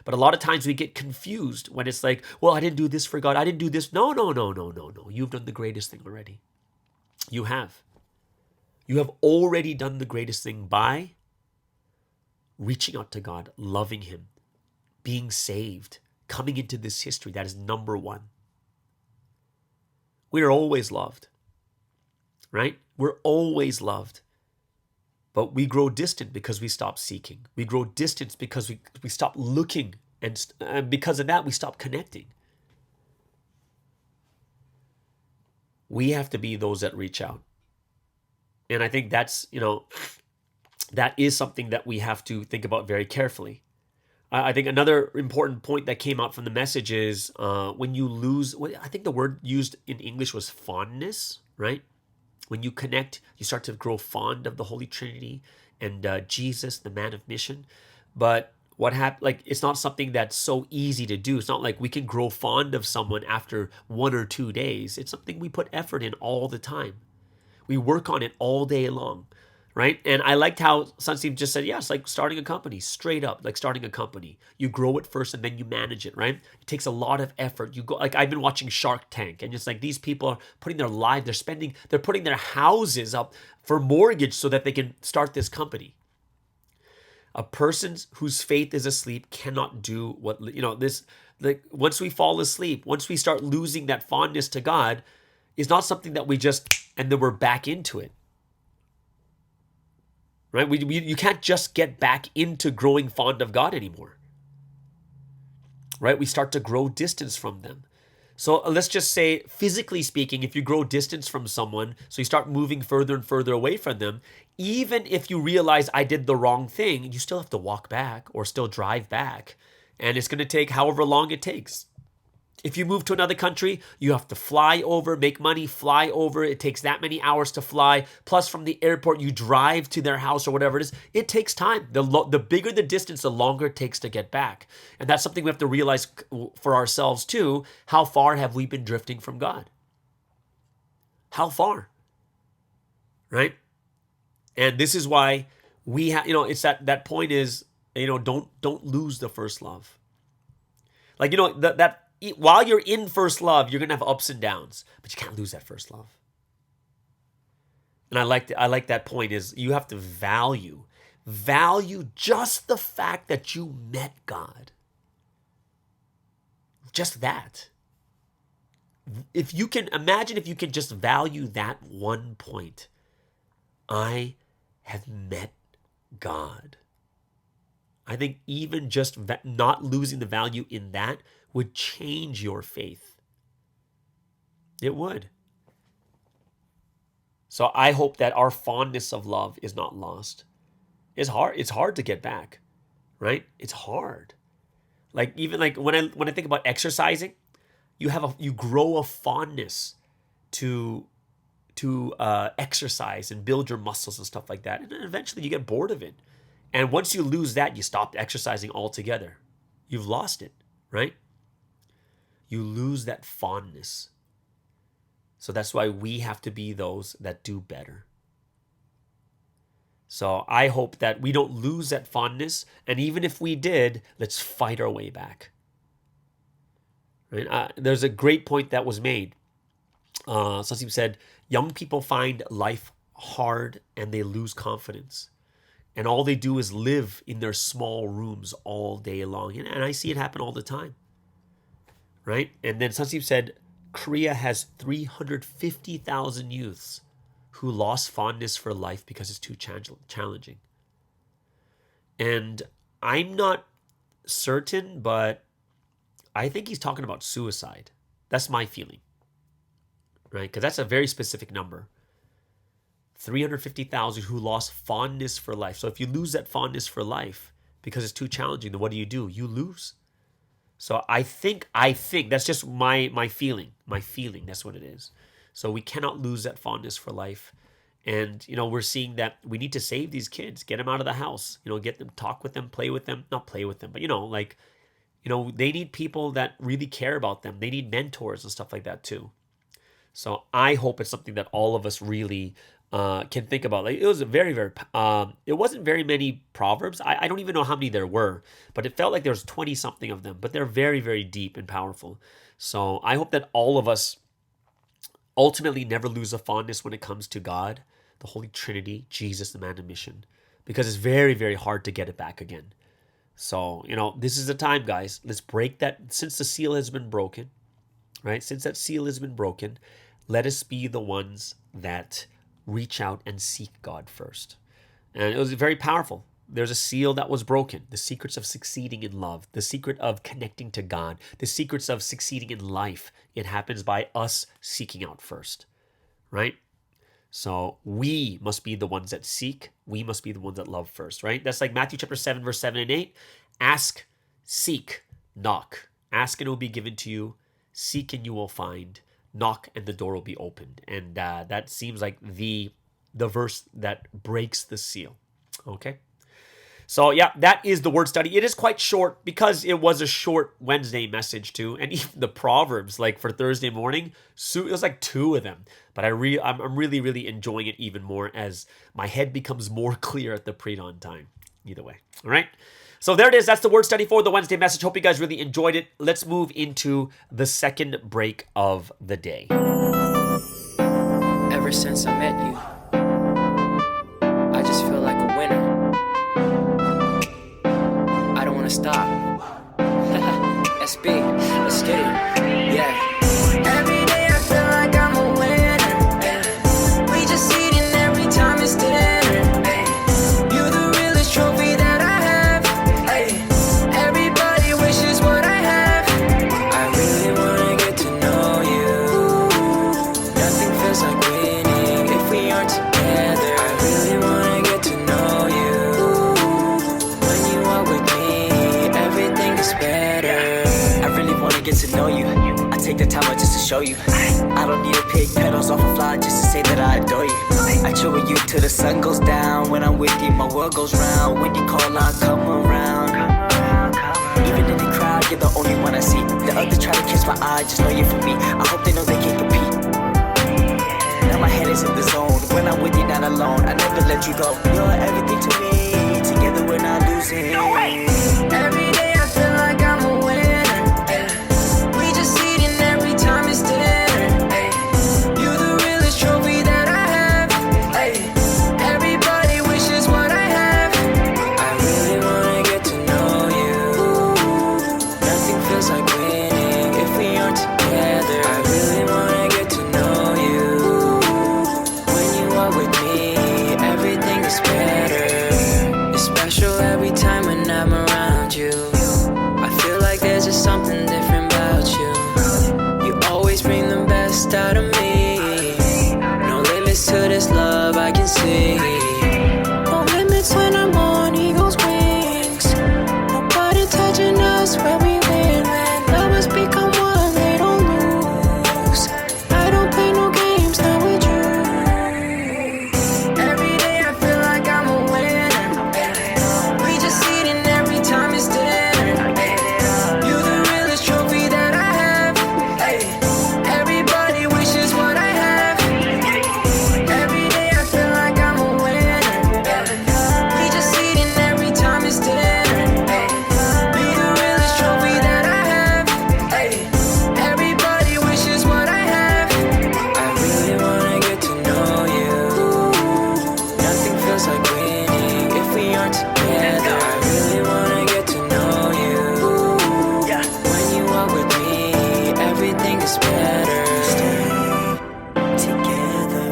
But a lot of times we get confused when it's like, well, I didn't do this for God. I didn't do this. No. You've done the greatest thing already. You have. You have already done the greatest thing by reaching out to God, loving him, being saved, coming into this history. That is number one. We are always loved, right? We're always loved. But we grow distant because we stop seeking. We grow distant because we stop looking. And because of that, we stop connecting. We have to be those that reach out. And I think that's, that is something that we have to think about very carefully. I think another important point that came out from the message is when you lose, I think the word used in English was fondness, right? When you connect, you start to grow fond of the Holy Trinity and Jesus, the man of mission. But what happened, like, it's not something that's so easy to do. It's not like we can grow fond of someone after 1 or 2 days. It's something we put effort in all the time. We work on it all day long, right? And I liked how Sunsteve just said, yeah, it's like starting a company, straight up, like starting a company. You grow it first and then you manage it, right? It takes a lot of effort. You go, like, I've been watching Shark Tank, and it's like these people are putting their life, they're putting their houses up for mortgage so that they can start this company. A person whose faith is asleep cannot do what, this, like, once we fall asleep, once we start losing that fondness to God, is not something that we just, and then we're back into it. Right? You can't just get back into growing fond of God anymore. Right? We start to grow distance from them. So let's just say, physically speaking, if you grow distance from someone, so you start moving further and further away from them, even if you realize I did the wrong thing, you still have to walk back or still drive back. And it's going to take however long it takes. If you move to another country, you have to fly over, make money, fly over. It takes that many hours to fly. Plus, from the airport, you drive to their house or whatever it is. It takes time. The bigger the distance, the longer it takes to get back. And that's something we have to realize for ourselves too. How far have we been drifting from God? How far? Right? And this is why we have, it's that point is, don't lose the first love. Like, that while you're in first love, you're going to have ups and downs, but you can't lose that first love. And I like that point is you have to value just the fact that you met God. Just that. If you can just value that one point, I have met God. I think even just not losing the value in that would change your faith. It would. So I hope that our fondness of love is not lost. It's hard to get back, right? It's hard. Like, even like when I think about exercising, you grow a fondness to exercise and build your muscles and stuff like that. And then eventually you get bored of it. And once you lose that, you stop exercising altogether. You've lost it, right? You lose that fondness. So that's why we have to be those that do better. So I hope that we don't lose that fondness. And even if we did, let's fight our way back. Right? There's a great point that was made. Some said, young people find life hard and they lose confidence. And all they do is live in their small rooms all day long. And I see it happen all the time. Right? And then Sanjeev said, Korea has 350,000 youths who lost fondness for life because it's too challenging. And I'm not certain, but I think he's talking about suicide. That's my feeling. Right? Because that's a very specific number. 350,000 who lost fondness for life. So if you lose that fondness for life because it's too challenging, then what do? You lose. So I think that's just my feeling. My feeling, that's what it is. So we cannot lose that fondness for life. And, we're seeing that we need to save these kids, get them out of the house, get them, talk with them, play with them, not play with them, but, they need people that really care about them. They need mentors and stuff like that too. So I hope it's something that all of us really can think about. Like, it was a very, very, it wasn't very many proverbs. I don't even know how many there were, but it felt like there was 20 something of them, but they're very, very deep and powerful. So I hope that all of us ultimately never lose a fondness when it comes to God, the Holy Trinity, Jesus, the man of mission, because it's very, very hard to get it back again. So, this is the time, guys. Let's break that. Since the seal has been broken, right? Since that seal has been broken, let us be the ones that reach out and seek God first. And it was very powerful. There's a seal that was broken. The secrets of succeeding in love, the secret of connecting to God, the secrets of succeeding in life. It happens by us seeking out first, right? So we must be the ones that seek. We must be the ones that love first, right? That's like Matthew chapter 7, verse 7 and 8. Ask seek, knock. Ask and it will be given to you. Seek and you will find. Knock and the door will be opened. And that seems like the verse that breaks the seal. Okay? So yeah, that is the word study. It is quite short because it was a short Wednesday message too. And even the Proverbs, like for Thursday morning, it was like 2 of them. But I'm really, really enjoying it even more as my head becomes more clear at the pre-dawn time. Either way. All right? So there it is. That's the word study for the Wednesday message. Hope you guys really enjoyed it. Let's move into the second break of the day. Ever since I met you, I just feel like a winner. I don't wanna stop. SB, let's get it. Yeah. Every day I feel like I'm a winner. We just eating every time it's dinner. You the realest trophy that I have. Everybody wishes what I have. I really wanna get to know you. Nothing feels like winning if we aren't together. I really wanna get to know you. When you are with me, everything is better. I really wanna get to know you. I take the time out just to show you. I don't need to pick petals off a flower just to say that I adore you. I chill with you till the sun goes down. When I'm with you, my world goes round. When you call, I come around. Even in the crowd, you're the only one I see. The others try to kiss my eye, just know you're for me. I hope they know they can't compete. Now my head is in the zone. When I'm with you, not alone. I never let you go. You're everything to me. Together we're not losing. Every day I feel like I'm a winner. We just eating every time it's dinner. You the realest trophy that I have. Everybody wishes what I have. I really wanna get to know you. Nothing feels like winning if we aren't together. I really wanna get to know you. When you are with me, everything is better. It's special every time when I'm around you. I feel like there's just something different about you. You always bring the best out of me. No limits to this love I can see. No limits when I'm on eagle's wings. Nobody touching us when we win. When lovers become one, they don't lose. I don't play no games, not with you. Every day I feel like I'm a winner. We just eating every time it's dinner. You the realest trophy that I have. Everybody wishes what I have. Every day I feel like I'm a winner. We just eating every time it's dinner. You the realest trophy that I have. Everybody wishes what I have. I really wanna get to know you. Nothing feels like winning if we aren't together. I really wanna get to know you. When you are with me, everything is better. Stay together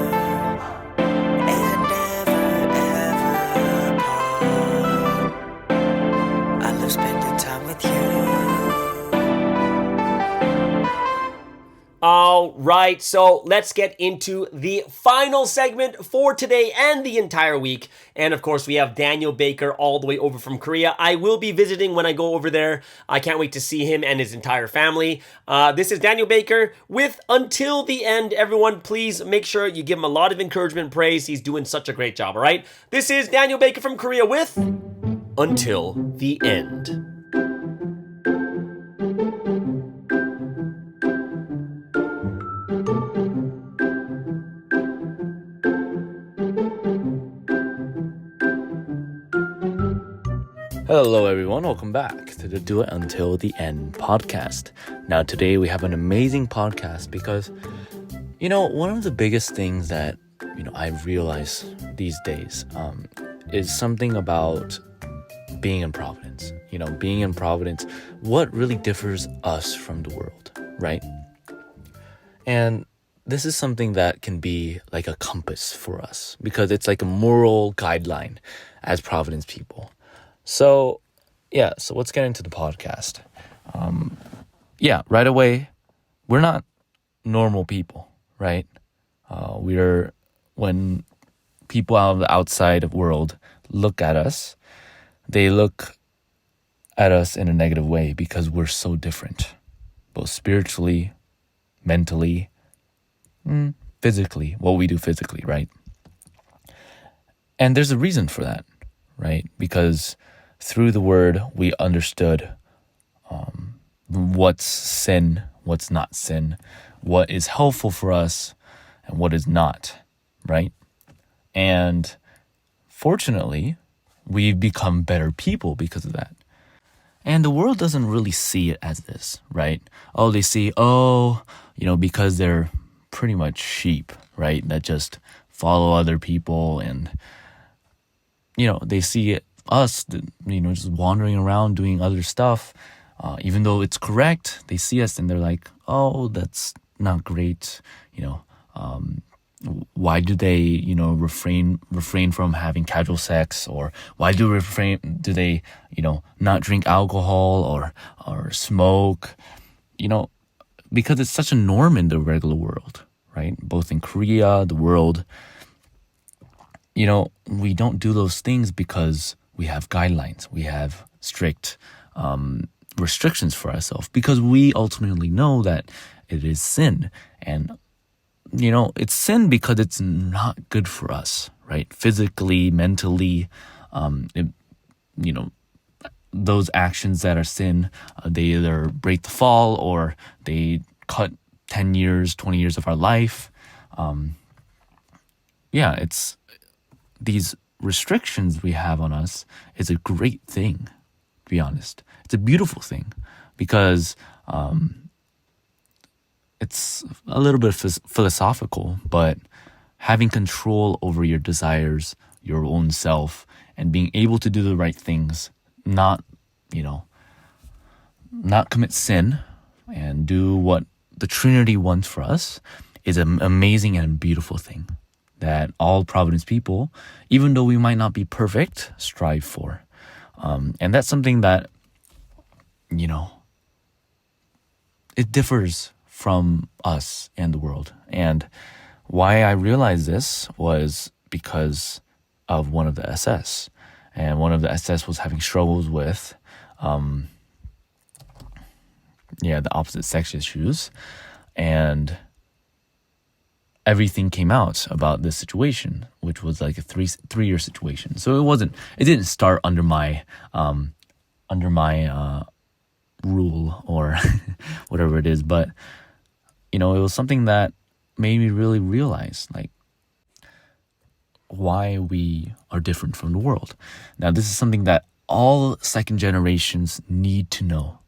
and never, ever apart. I love spending time with you. All right, so let's get into the final segment for today and the entire week. And of course, we have Daniel Baker all the way over from Korea. I will be visiting when I go over there. I can't wait to see him and his entire family. This is Daniel Baker with Until the End. Everyone, please make sure you give him a lot of encouragement and praise. He's doing such a great job, all right? This is Daniel Baker from Korea with Until the End. Hello everyone, welcome back to the Do It Until the End podcast. Now today we have an amazing podcast because, one of the biggest things that, I've realized these days is something about being in Providence. Being in Providence, what really differs us from the world, right? And this is something that can be like a compass for us because it's like a moral guideline as Providence people. So let's get into the podcast. Right away, we're not normal people, right? When people out of the outside of world look at us, they look at us in a negative way because we're so different, both spiritually, mentally, physically, what we do physically, right? And there's a reason for that, right? Because through the word, we understood what's sin, what's not sin, what is helpful for us, and what is not, right? And fortunately, we've become better people because of that. And the world doesn't really see it as this, right? Oh, they see, because they're pretty much sheep, right? That just follow other people and, they see us, just wandering around doing other stuff. Even though it's correct, they see us and they're like, oh, that's not great. Why do they, refrain from having casual sex, or why do they, not drink alcohol or smoke, because it's such a norm in the regular world, right? Both in Korea, the world, we don't do those things because we have guidelines, we have strict, restrictions for ourselves, because we ultimately know that it is sin. And it's sin because it's not good for us, right? Physically, mentally, those actions that are sin, they either break the fall or they cut 10 years, 20 years of our life. It's these restrictions we have on us is a great thing, to be honest. It's a beautiful thing because it's a little bit philosophical, but having control over your desires, your own self, and being able to do the right things, not commit sin and do what the Trinity wants for us, is an amazing and beautiful thing that all Providence people, even though we might not be perfect, strive for. And that's something that, it differs from us and the world. And why I realized this was because of one of the SS. And one of the SS was having struggles with the opposite sex issues. And everything came out about this situation, which was like a three-year situation. So it didn't start under my rule or whatever it is, but it was something that made me really realize why we are different from the world. Now, this is something that all second generations need to know,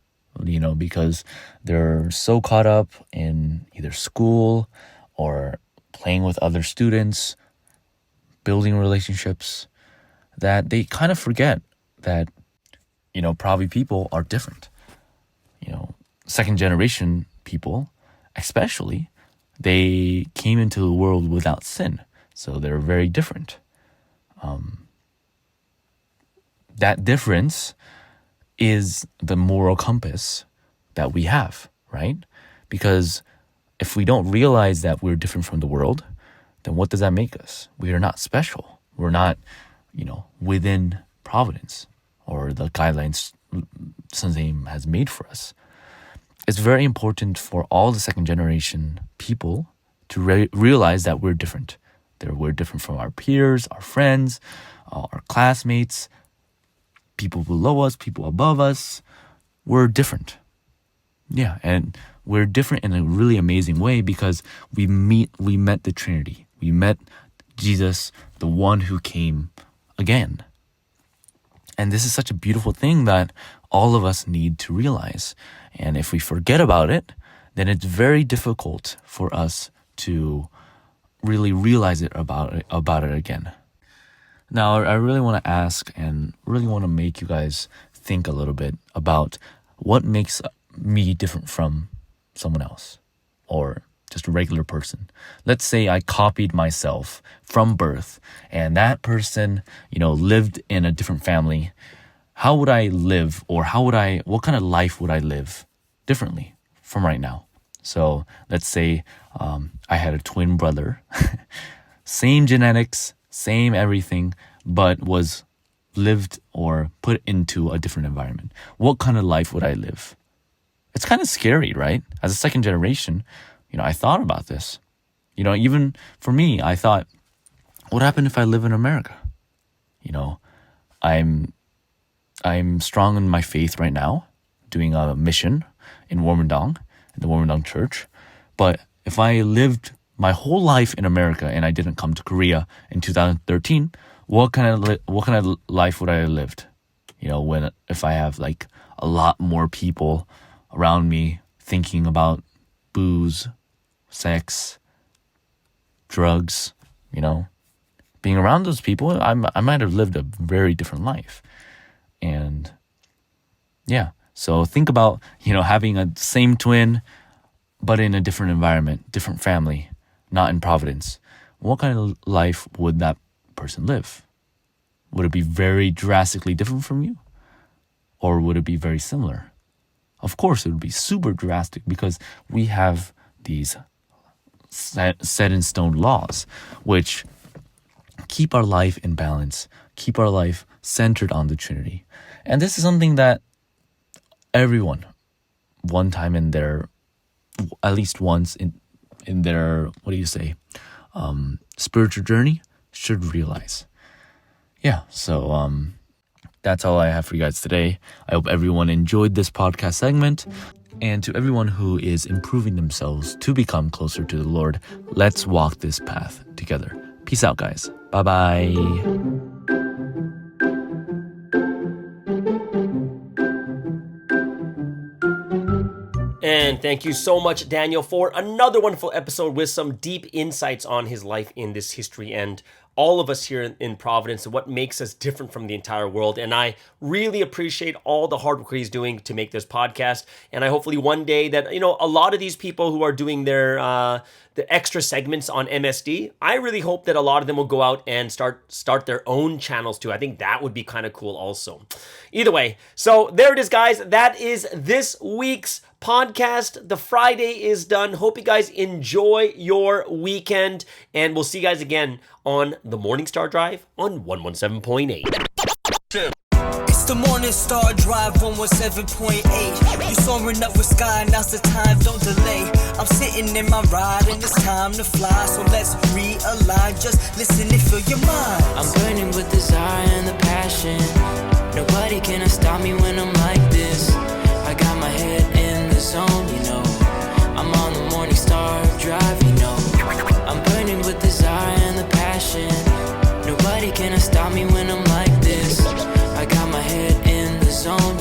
because they're so caught up in either school or playing with other students, building relationships, that they kind of forget that, Provi people are different. Second generation people, especially, they came into the world without sin. So they're very different. That difference is the moral compass that we have, right? Because if we don't realize that we're different from the world, then what does that make us? We are not special. We're not, within Providence or the guidelines Sunseim has made for us. It's very important for all the second generation people to realize that we're different. That we're different from our peers, our friends, our classmates, people below us, people above us. We're different. Yeah, and we're different in a really amazing way because we met the Trinity. We met Jesus, the one who came again. And this is such a beautiful thing that all of us need to realize. And if we forget about it, then it's very difficult for us to really realize it about it again. Now, I really want to ask and really want to make you guys think a little bit about what makes me different from someone else or just a regular person. Let's say I copied myself from birth and that person, lived in a different family. How would I live, or what kind of life would I live differently from right now? So let's say I had a twin brother, same genetics, same everything, but was lived or put into a different environment, what kind of life would I live? It's kind of scary, right? As a second generation, I thought about this. Even for me, I thought, what happened if I live in America? I'm strong in my faith right now, doing a mission in Warmerdong, in the Warmerdong church. But if I lived my whole life in America and I didn't come to Korea in 2013, what kind of life would I have lived? If I have like a lot more people around me thinking about booze, sex, drugs, being around those people, I might have lived a very different life. And yeah, so think about, having a same twin, but in a different environment, different family, not in Providence. What kind of life would that person live? Would it be very drastically different from you? Or would it be very similar? Of course, it would be super drastic because we have these set in stone laws, which keep our life in balance, keep our life centered on the Trinity. And this is something that everyone, one time in their, at least once in their, spiritual journey, should realize. Yeah, so that's all I have for you guys today. I hope everyone enjoyed this podcast segment. And to everyone who is improving themselves to become closer to the Lord, let's walk this path together. Peace out, guys. Bye-bye. And thank you so much, Daniel, for another wonderful episode with some deep insights on his life in this history and all of us here in Providence and what makes us different from the entire world. And I really appreciate all the hard work he's doing to make this podcast. And I hopefully one day that, a lot of these people who are doing their the extra segments on MSD, I really hope that a lot of them will go out and start their own channels too. I think that would be kind of cool also. Either way, so there it is, guys. That is this week's podcast. The Friday is done. Hope you guys enjoy your weekend, and we'll see you guys again on the Morning Star Drive on 117.8. It's the Morning Star Drive 117.8. You soaring up with sky, now's the time, don't delay. I'm sitting in my ride and it's time to fly. So let's realign, just listen and fill your mind. I'm burning with desire and the passion. Nobody can stop me when I'm like this. I got my head in the zone, I'm on the Morning Star Drive, I'm burning with desire and the passion. Nobody can stop me when I'm like this. I got my head in the zone,